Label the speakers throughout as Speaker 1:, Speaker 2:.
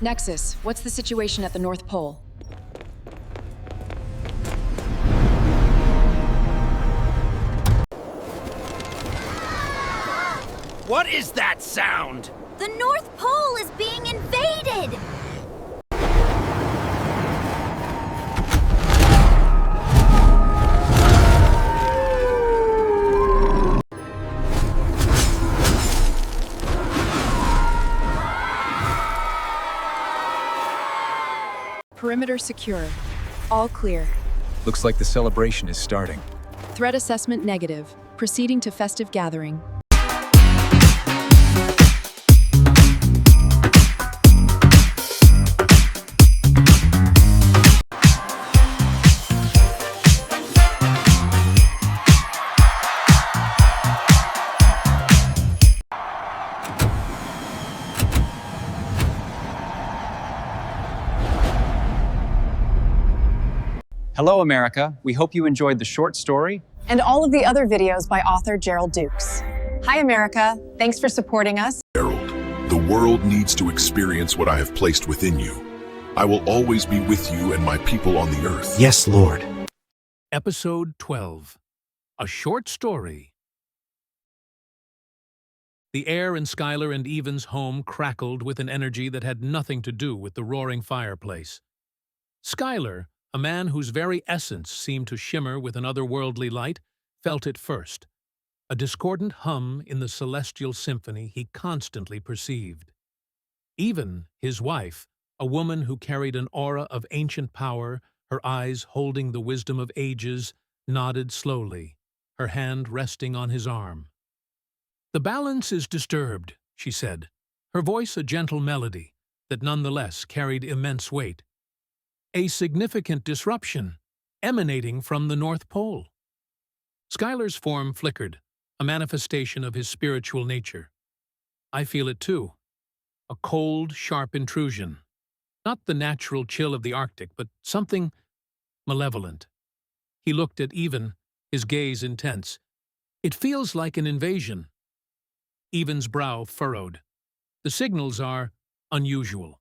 Speaker 1: Nexus, what's the situation at the North Pole?
Speaker 2: What is that sound?
Speaker 3: The North Pole is being invaded!
Speaker 1: Perimeter secure. All clear.
Speaker 4: Looks like the celebration is starting.
Speaker 1: Threat assessment negative. Proceeding to festive gathering.
Speaker 5: Hello, America. We hope you enjoyed the short story.
Speaker 6: And all of the other videos by author Gerald Dukes. Hi, America. Thanks for supporting us.
Speaker 7: Gerald, the world needs to experience what I have placed within you. I will always be with you and my people on the earth.
Speaker 8: Yes, Lord.
Speaker 9: Episode 12. A Short Story. The air in Skylar and Evan's home crackled with an energy that had nothing to do with the roaring fireplace. Skylar, a man whose very essence seemed to shimmer with an otherworldly light, felt it first, a discordant hum in the celestial symphony he constantly perceived. Even his wife, a woman who carried an aura of ancient power, her eyes holding the wisdom of ages, nodded slowly, her hand resting on his arm. "The balance is disturbed," she said, her voice a gentle melody that nonetheless carried immense weight. "A significant disruption, emanating from the North Pole." Skylar's form flickered, a manifestation of his spiritual nature. "I feel it too. A cold, sharp intrusion. Not the natural chill of the Arctic, but something malevolent." He looked at Evan, his gaze intense. "It feels like an invasion." Evan's brow furrowed. "The signals are unusual.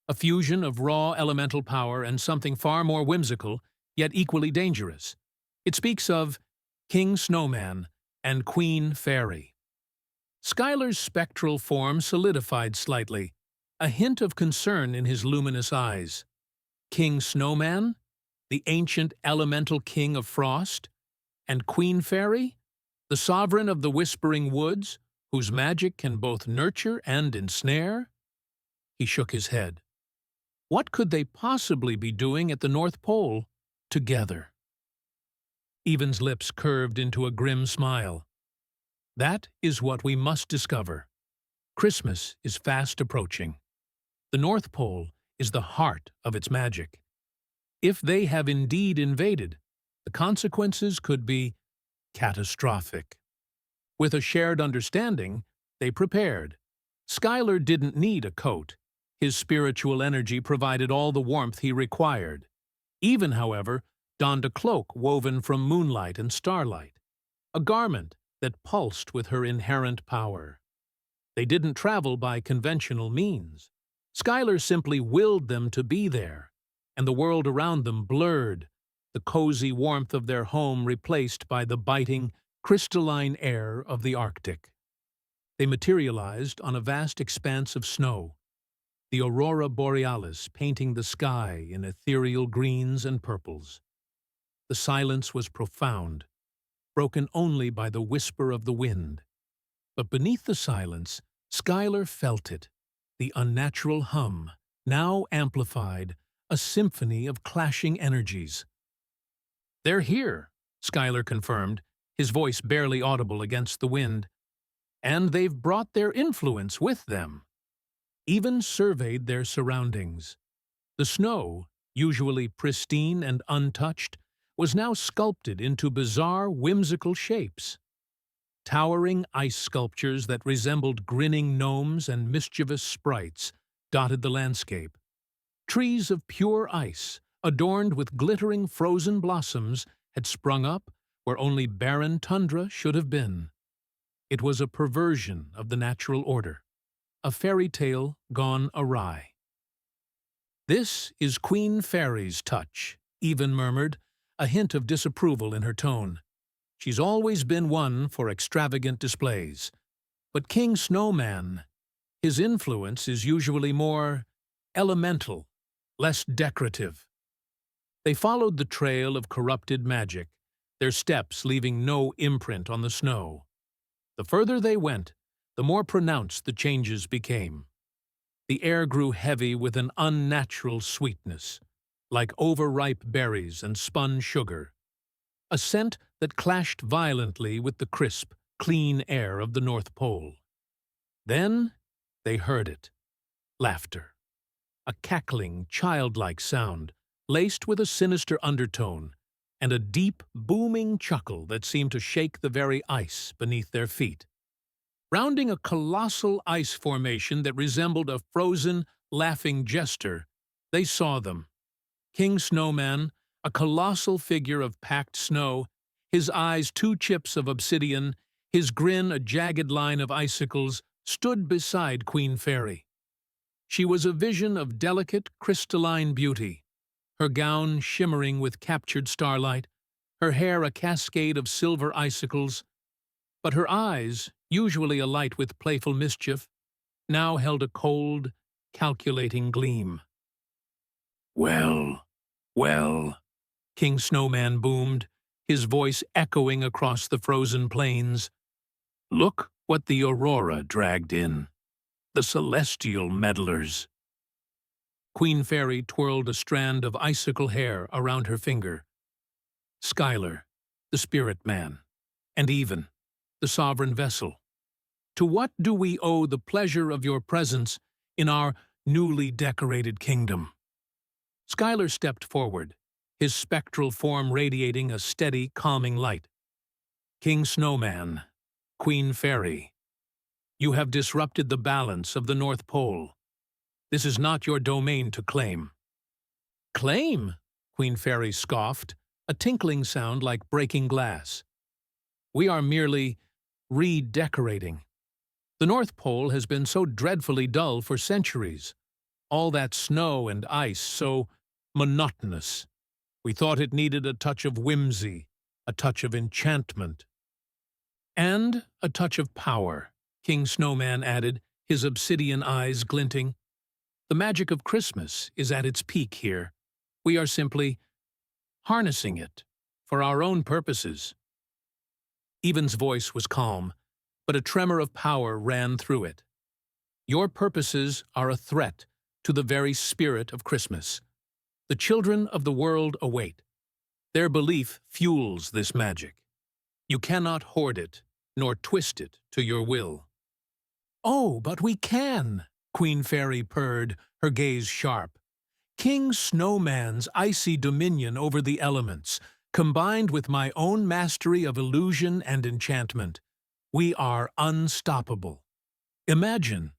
Speaker 9: A fusion of raw elemental power and something far more whimsical, yet equally dangerous. It speaks of King Snowman and Queen Fairy." Skylar's spectral form solidified slightly, a hint of concern in his luminous eyes. King Snowman, the ancient elemental king of frost, and Queen Fairy, the sovereign of the Whispering Woods, whose magic can both nurture and ensnare? He shook his head. What could they possibly be doing at the North Pole together? Evan's lips curved into a grim smile. "That is what we must discover. Christmas is fast approaching. The North Pole is the heart of its magic. If they have indeed invaded, the consequences could be catastrophic." With a shared understanding, they prepared. Skylar didn't need a coat. His spiritual energy provided all the warmth he required. Even, however, donned a cloak woven from moonlight and starlight, a garment that pulsed with her inherent power. They didn't travel by conventional means. Skylar simply willed them to be there, and the world around them blurred, the cozy warmth of their home replaced by the biting, crystalline air of the Arctic. They materialized on a vast expanse of snow, the aurora borealis painting the sky in ethereal greens and purples. The silence was profound, broken only by the whisper of the wind. But beneath the silence, Skylar felt it, the unnatural hum, now amplified, a symphony of clashing energies. "They're here," Skylar confirmed, his voice barely audible against the wind. "And they've brought their influence with them." Even surveyed their surroundings. The snow, usually pristine and untouched, was now sculpted into bizarre, whimsical shapes. Towering ice sculptures that resembled grinning gnomes and mischievous sprites dotted the landscape. Trees of pure ice, adorned with glittering frozen blossoms, had sprung up where only barren tundra should have been. It was a perversion of the natural order, a fairy tale gone awry. "This is Queen Fairy's touch," Even murmured, a hint of disapproval in her tone. "She's always been one for extravagant displays. But King Snowman, his influence is usually more elemental, less decorative." They followed the trail of corrupted magic, their steps leaving no imprint on the snow. The further they went, the more pronounced the changes became. The air grew heavy with an unnatural sweetness, like overripe berries and spun sugar, a scent that clashed violently with the crisp, clean air of the North Pole. Then they heard it. Laughter. A cackling, childlike sound, laced with a sinister undertone, and a deep, booming chuckle that seemed to shake the very ice beneath their feet. Rounding a colossal ice formation that resembled a frozen, laughing jester, they saw them. King Snowman, a colossal figure of packed snow, his eyes 2 chips of obsidian, his grin a jagged line of icicles, stood beside Queen Fairy. She was a vision of delicate, crystalline beauty, her gown shimmering with captured starlight, her hair a cascade of silver icicles, but her eyes, usually alight with playful mischief, now held a cold, calculating gleam. "Well, well," King Snowman boomed, his voice echoing across the frozen plains. "Look what the Aurora dragged in. The celestial meddlers." Queen Fairy twirled a strand of icicle hair around her finger. "Skylar, the spirit man, and Even, the sovereign vessel. To what do we owe the pleasure of your presence in our newly decorated kingdom?" Skylar stepped forward, his spectral form radiating a steady, calming light. "King Snowman, Queen Fairy, you have disrupted the balance of the North Pole. This is not your domain to claim." "Claim?" Queen Fairy scoffed, a tinkling sound like breaking glass. "We are merely redecorating. The North Pole has been so dreadfully dull for centuries. All that snow and ice so monotonous. We thought it needed a touch of whimsy, a touch of enchantment. And a touch of power," King Snowman added, his obsidian eyes glinting. "The magic of Christmas is at its peak here. We are simply harnessing it for our own purposes." Even's voice was calm, but a tremor of power ran through it. "Your purposes are a threat to the very spirit of Christmas. The children of the world await. Their belief fuels this magic. You cannot hoard it, nor twist it to your will." "Oh, but we can," Queen Fairy purred, her gaze sharp. "King Snowman's icy dominion over the elements, combined with my own mastery of illusion and enchantment, we are unstoppable. Imagine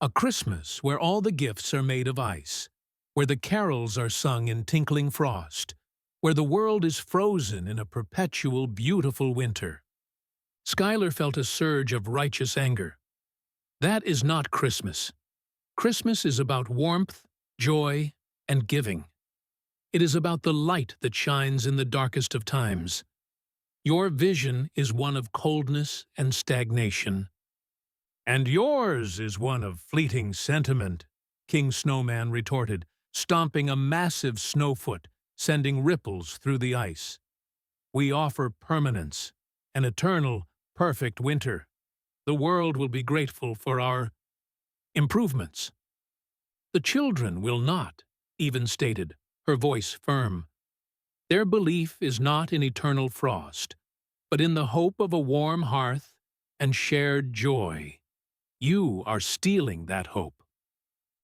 Speaker 9: a Christmas where all the gifts are made of ice, where the carols are sung in tinkling frost, where the world is frozen in a perpetual, beautiful winter." Skylar felt a surge of righteous anger. "That is not Christmas. Christmas is about warmth, joy, and giving. It is about the light that shines in the darkest of times. Your vision is one of coldness and stagnation." "And yours is one of fleeting sentiment," King Snowman retorted, stomping a massive snowfoot, sending ripples through the ice. "We offer permanence, an eternal, perfect winter. The world will be grateful for our improvements." "The children will not," Even stated, her voice firm. "Their belief is not in eternal frost, but in the hope of a warm hearth and shared joy. You are stealing that hope."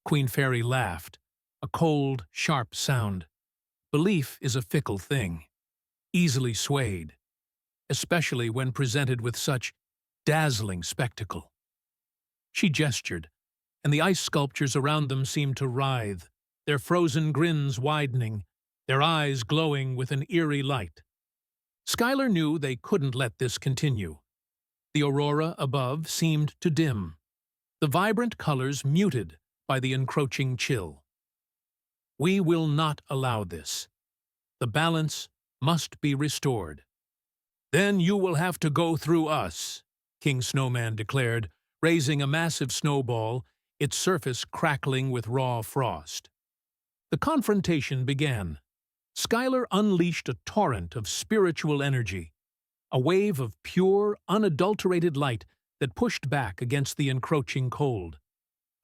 Speaker 9: Queen Fairy laughed, a cold, sharp sound. "Belief is a fickle thing, easily swayed, especially when presented with such dazzling spectacle." She gestured, and the ice sculptures around them seemed to writhe, their frozen grins widening, their eyes glowing with an eerie light. Skylar knew they couldn't let this continue. The aurora above seemed to dim, the vibrant colors muted by the encroaching chill. We will not allow this. The balance must be restored. Then you will have to go through us, King Snowman declared, raising a massive snowball, its surface crackling with raw frost. The confrontation began. Skylar unleashed a torrent of spiritual energy, a wave of pure, unadulterated light that pushed back against the encroaching cold.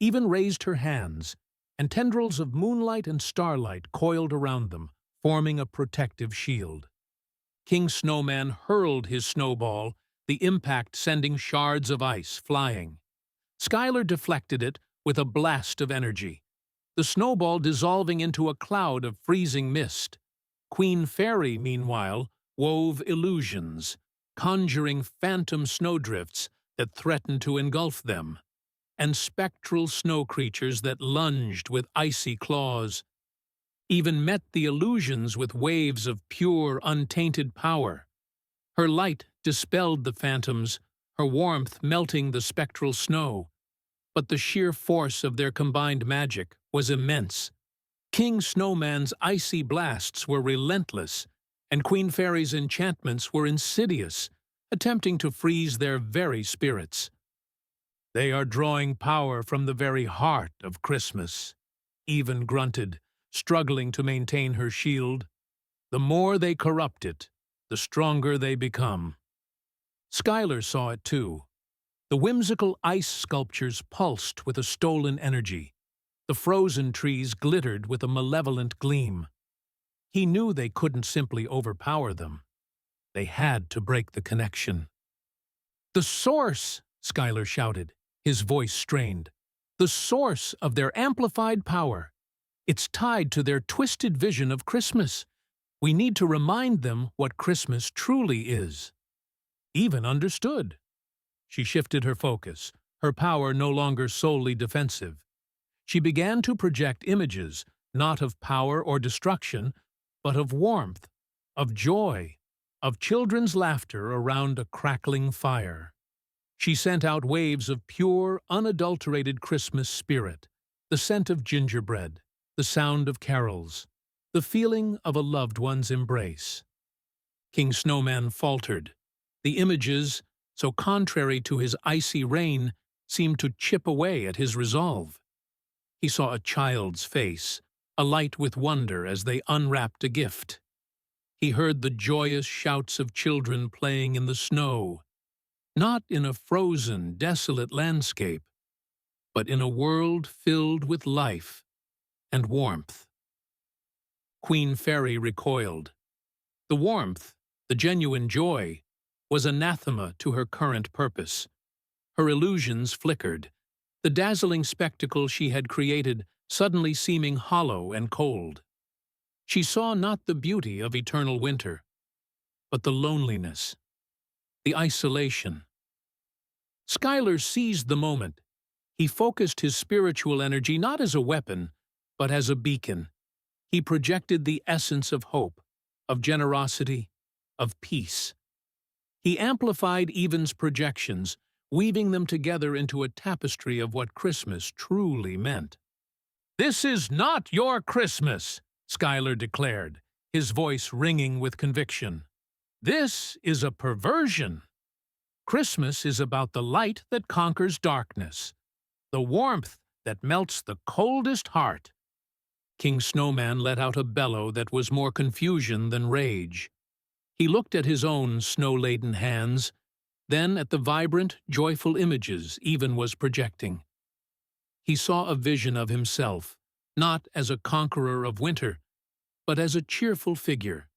Speaker 9: Even raised her hands, and tendrils of moonlight and starlight coiled around them, forming a protective shield. King Snowman hurled his snowball, the impact sending shards of ice flying. Skylar deflected it with a blast of energy, the snowball dissolving into a cloud of freezing mist. Queen Fairy, meanwhile, wove illusions, conjuring phantom snowdrifts that threatened to engulf them, and spectral snow creatures that lunged with icy claws. Even met the illusions with waves of pure, untainted power. Her light dispelled the phantoms, her warmth melting the spectral snow. But the sheer force of their combined magic was immense. King Snowman's icy blasts were relentless, and Queen Fairy's enchantments were insidious, attempting to freeze their very spirits. They are drawing power from the very heart of Christmas, Even grunted, struggling to maintain her shield. The more they corrupt it, the stronger they become. Skylar saw it too. The whimsical ice sculptures pulsed with a stolen energy. The frozen trees glittered with a malevolent gleam. He knew they couldn't simply overpower them. They had to break the connection. "The source!" Skylar shouted, his voice strained. "The source of their amplified power. It's tied to their twisted vision of Christmas. We need to remind them what Christmas truly is." Even understood. She shifted her focus, her power no longer solely defensive. She began to project images, not of power or destruction, but of warmth, of joy, of children's laughter around a crackling fire. She sent out waves of pure, unadulterated Christmas spirit, the scent of gingerbread, the sound of carols, the feeling of a loved one's embrace. King Snowman faltered. The images, so contrary to his icy reign, seemed to chip away at his resolve. He saw a child's face, alight with wonder as they unwrapped a gift. He heard the joyous shouts of children playing in the snow, not in a frozen, desolate landscape, but in a world filled with life and warmth. Queen Fairy recoiled. The warmth, the genuine joy, was anathema to her current purpose. Her illusions flickered, the dazzling spectacle she had created suddenly seeming hollow and cold. She saw not the beauty of eternal winter, but the loneliness, the isolation. Skylar seized the moment. He focused his spiritual energy not as a weapon, but as a beacon. He projected the essence of hope, of generosity, of peace. He amplified Even's projections, weaving them together into a tapestry of what Christmas truly meant. "This is not your Christmas," Skylar declared, his voice ringing with conviction. "This is a perversion. Christmas is about the light that conquers darkness, the warmth that melts the coldest heart." King Snowman let out a bellow that was more confusion than rage. He looked at his own snow-laden hands, then at the vibrant, joyful images Even was projecting. He saw a vision of himself, not as a conqueror of winter, but as a cheerful figure,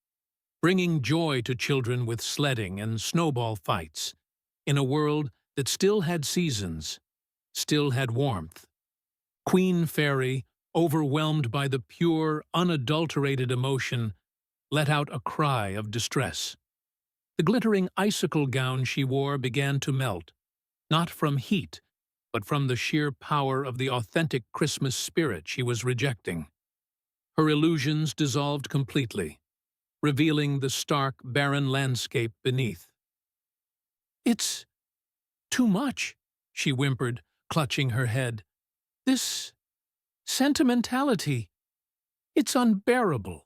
Speaker 9: bringing joy to children with sledding and snowball fights, in a world that still had seasons, still had warmth. Queen Fairy, overwhelmed by the pure, unadulterated emotion, let out a cry of distress. The glittering icicle gown she wore began to melt, not from heat, but from the sheer power of the authentic Christmas spirit she was rejecting. Her illusions dissolved completely, revealing the stark, barren landscape beneath. "It's too much," she whimpered, clutching her head. "This sentimentality. It's unbearable.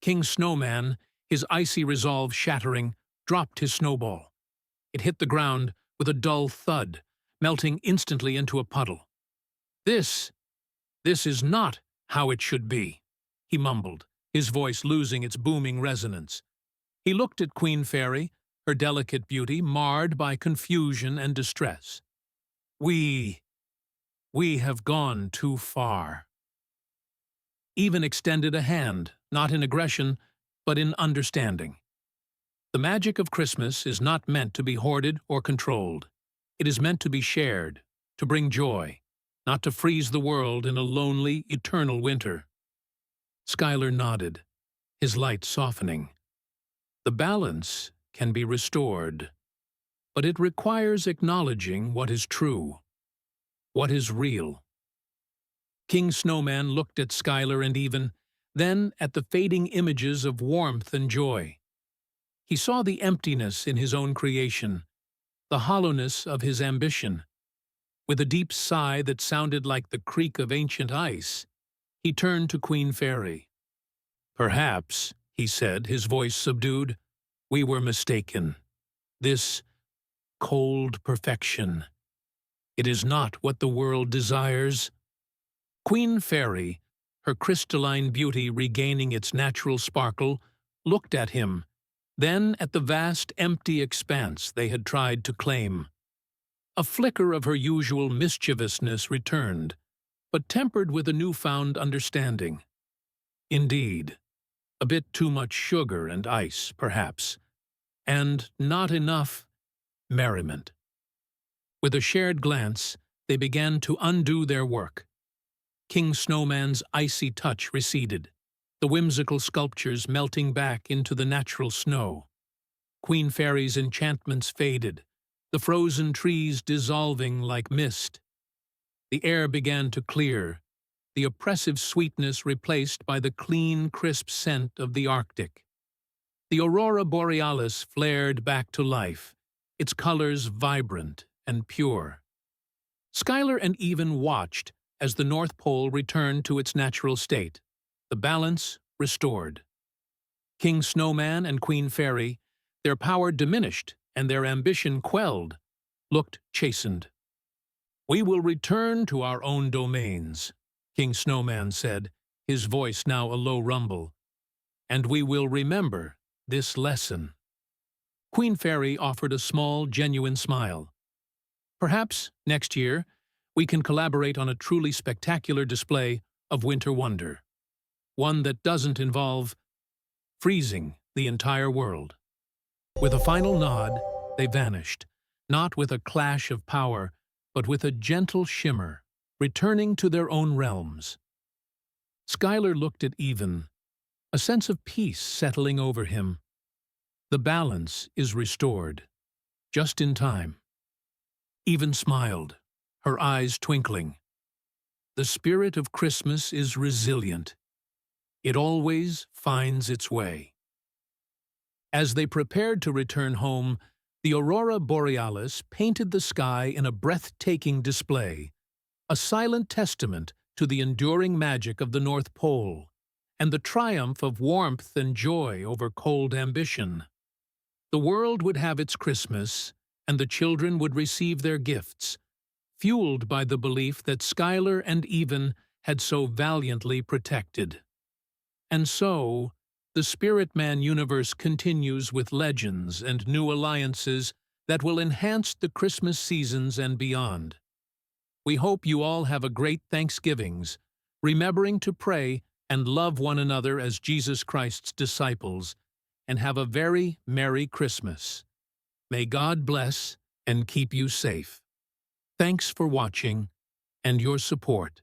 Speaker 9: King Snowman, his icy resolve shattering, dropped his snowball. It hit the ground with a dull thud, melting instantly into a puddle. This is not how it should be, he mumbled, his voice losing its booming resonance. He looked at Queen Fairy, her delicate beauty marred by confusion and distress. We have gone too far. Even extended a hand, not in aggression, but in understanding. The magic of Christmas is not meant to be hoarded or controlled. It is meant to be shared, to bring joy, not to freeze the world in a lonely, eternal winter. Skylar nodded, his light softening. The balance can be restored, but it requires acknowledging what is true, what is real. King Snowman looked at Skylar and Even, then at the fading images of warmth and joy. He saw the emptiness in his own creation, the hollowness of his ambition. With a deep sigh that sounded like the creak of ancient ice, he turned to Queen Fairy. "Perhaps," he said, his voice subdued, "we were mistaken. This cold perfection, it is not what the world desires." Queen Fairy, her crystalline beauty regaining its natural sparkle, looked at him, then at the vast empty expanse they had tried to claim. A flicker of her usual mischievousness returned, but tempered with a newfound understanding. Indeed, a bit too much sugar and ice, perhaps, and not enough merriment. With a shared glance, they began to undo their work. King Snowman's icy touch receded, the whimsical sculptures melting back into the natural snow. Queen Fairy's enchantments faded, the frozen trees dissolving like mist. The air began to clear, the oppressive sweetness replaced by the clean, crisp scent of the Arctic. The aurora borealis flared back to life, its colors vibrant and pure. Skylar and Even watched as the North Pole returned to its natural state, the balance restored. King Snowman and Queen Fairy, their power diminished and their ambition quelled, looked chastened. "We will return to our own domains," King Snowman said, his voice now a low rumble, "and we will remember this lesson." Queen Fairy offered a small, genuine smile. "Perhaps, next year, we can collaborate on a truly spectacular display of winter wonder. One that doesn't involve freezing the entire world." With a final nod, they vanished, not with a clash of power, but with a gentle shimmer, returning to their own realms. Skylar looked at Even, a sense of peace settling over him. The balance is restored, just in time. Even smiled, her eyes twinkling. The spirit of Christmas is resilient. It always finds its way. As they prepared to return home, the aurora borealis painted the sky in a breathtaking display, a silent testament to the enduring magic of the North Pole and the triumph of warmth and joy over cold ambition. The world would have its Christmas, and the children would receive their gifts, fueled by the belief that Skylar and Even had so valiantly protected. And so, the Spirit Man universe continues with legends and new alliances that will enhance the Christmas seasons and beyond. We hope you all have a great Thanksgivings, remembering to pray and love one another as Jesus Christ's disciples, and have a very Merry Christmas. May God bless and keep you safe. Thanks for watching and your support.